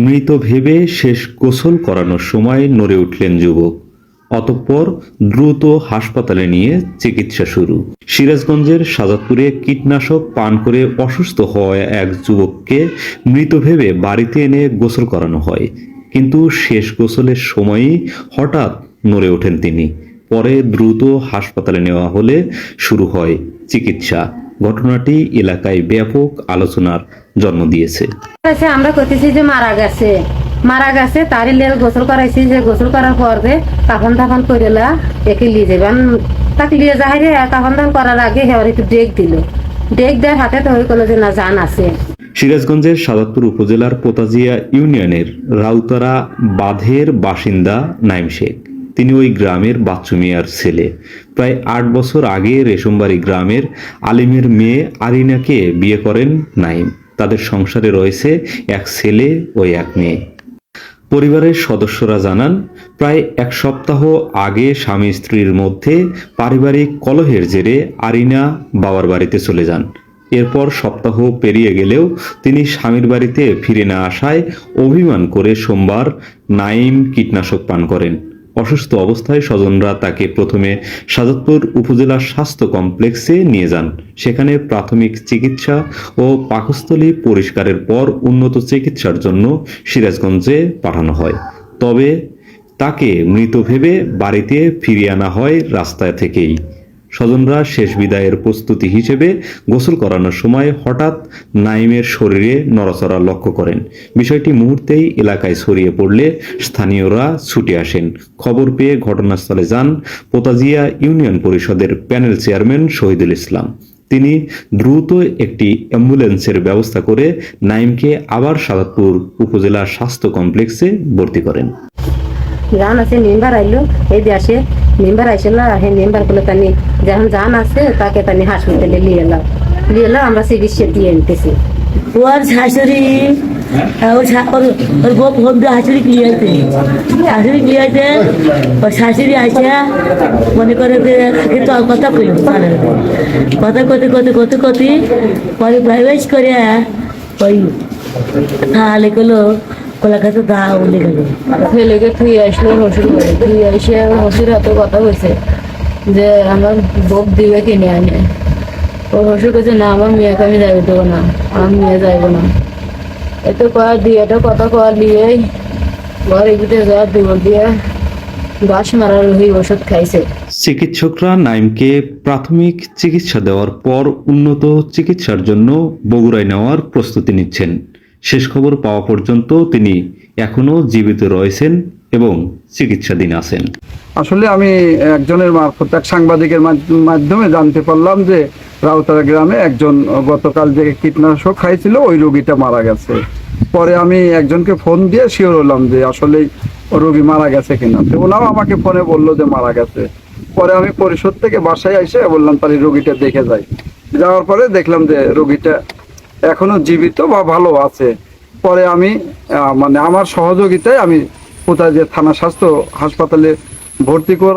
মৃত ভেবে শেষ গোসল করানোর সময় নড়ে উঠলেন যুবক। অতঃপর দ্রুত হাসপাতালে নিয়ে চিকিৎসা শুরু। সিরাজগঞ্জের সাজাদপুরে কীটনাশক পান করে অসুস্থ হওয়া এক যুবককে মৃত ভেবে বাড়িতে এনে গোসল করানো হয়, কিন্তু শেষ গোসলের সময়ই হঠাৎ নড়ে ওঠেন তিনি। পরে দ্রুত হাসপাতালে নেওয়া হলে শুরু হয় চিকিৎসা। ঘটনাটি এলাকায় ব্যাপক আলোচনার জন্ম দিয়েছে। আমরা করতেছি যে মারা গেছে তারই লেল গোসল করাইছি, যে গোসল করার পর যে কাফন দাফন করে একে লিয়ে যাবেন, তাকে লিয়ে যাই রে কাফন দাফন করার আগে হেওয়ার একটু ডেক দেওয়ার হাতে তো হয়ে গেল যে না জান আছে। সিরাজগঞ্জের সাজাদপুর উপজেলার পোতাজিয়া ইউনিয়নের রাউতারা বাঁধের বাসিন্দা নাইম শেখ। তিনি ওই গ্রামের বাচ্চু মিয়ার ছেলে। প্রায় ৮ বছর আগে রেশমবাড়ি গ্রামের আলিমের মেয়ে আরিনাকে বিয়ে করেন নাইম। তাদের সংসারে রয়েছে এক ছেলে ও এক মেয়ে। পরিবারের সদস্যরা জানান, প্রায় ১ সপ্তাহ আগে স্বামী স্ত্রীর মধ্যে পারিবারিক কলহের জেরে আরিনা বাবার বাড়িতে চলে যান। এরপর সপ্তাহ পেরিয়ে গেলেও তিনি স্বামীর বাড়িতে ফিরে না আসায় অভিমান করে সোমবার নাইম কীটনাশক পান করেন। অসুস্থ অবস্থায় স্বজনরা তাকে প্রথমে সাজাদপুর উপজেলা স্বাস্থ্য কমপ্লেক্সে নিয়ে যান। সেখানে প্রাথমিক চিকিৎসা ও পাকস্থলী পরিষ্কারের পর উন্নত চিকিৎসার জন্য সিরাজগঞ্জে পাঠানো হয়। তবে তাকে মৃত ভেবে বাড়িতে ফিরিয়ে আনা হয় রাস্তা থেকেই। স্বজনরা শেষ বিদায়ের প্রস্তুতি হিসেবে গোসল করানোর সময় হঠাৎ নাইমের শরীরে নড়াচড়া লক্ষ্য করেন। বিষয়টি মুহূর্তেই এলাকায় ছড়িয়ে পড়লে স্থানীয়রা ছুটে আসেন। খবর পেয়ে ঘটনাস্থলে যান পোতাজিয়া ইউনিয়ন পরিষদের প্যানেল চেয়ারম্যান শহীদুল ইসলাম। তিনি দ্রুত একটি অ্যাম্বুলেন্সের ব্যবস্থা করে নাইমকে আবার সাজাদপুর উপজেলা স্বাস্থ্য কমপ্লেক্সে ভর্তি করেন। জান আছে মেম্বার আইলো, এই দেশে মেম্বার আইসল, হে মেম্বার গুলো তানি যখন জান আছে তাকে তানি হাসপাতালে নিয়ে এলাম আমরা চিকিৎসা দিয়ে নিতেছি। ওর শাশুড়ি ওর বউ ফোন দিয়ে শাশুড়ি ক্লিয়ারতে ওর শাশুড়ি আসে মনে করে যে আগে তো কথা কইল কথা কতি পরে প্রাইভেট করে ওই তাহলে গেলো কলাকাতা দা উঠে গেল। ছেলেকে থুয়ে আসলো শ্বশুর বাড়ি, থুয়ে এসে শ্বশুর হাতে কথা কইছে যে আমার বউ দিবে কিনে আনে। ও শ্বশুর কাছে না, আমার মেয়েকে আমি যাইতে দেবো না, আমার মেয়ে যাইব না। এত কয়া দিয়ে এটা কথা কয়া দিয়ে ঘরে ভিতরে যা দিব দিয়ে গাছ মারার ওই ওষুধ খাইছে। চিকিৎসকরা নাইমকে প্রাথমিক চিকিৎসা দেওয়ার পর উন্নত চিকিৎসার জন্য বগুড়ায় নেওয়ার প্রস্তুতি নিচ্ছেন। শেষ খবর পাওয়া পর্যন্ত তিনি এখনো জীবিত রয়েছেন এবং চিকিৎসাধীন আছেন। আসলে আমি একজনের মারফত এক সাংবাদিকের মাধ্যমে জানতে পারলাম যে রাউতারা গ্রামে একজন গতকাল যে কীটনাশক খাইছিল ওই রোগীটা মারা গেছে। পরে আমি একজনকে ফোন দিয়ে শিওর হলাম যে আসলে রোগী মারা গেছে কিনা। তো ওনাও আমাকে ফোনে বললো যে মারা গেছে। পরে আমি পরিষদ থেকে বাসায় এসে বললাম তাহলে রোগীটা দেখে যাই। যাওয়ার পরে দেখলাম যে রোগীটা এখনো জীবিত বা ভালো আছে। পরে আমি মানে আমার সহযোগিতায় আমি কোথায় যে থানা স্বাস্থ্য হাসপাতালে ভর্তি কর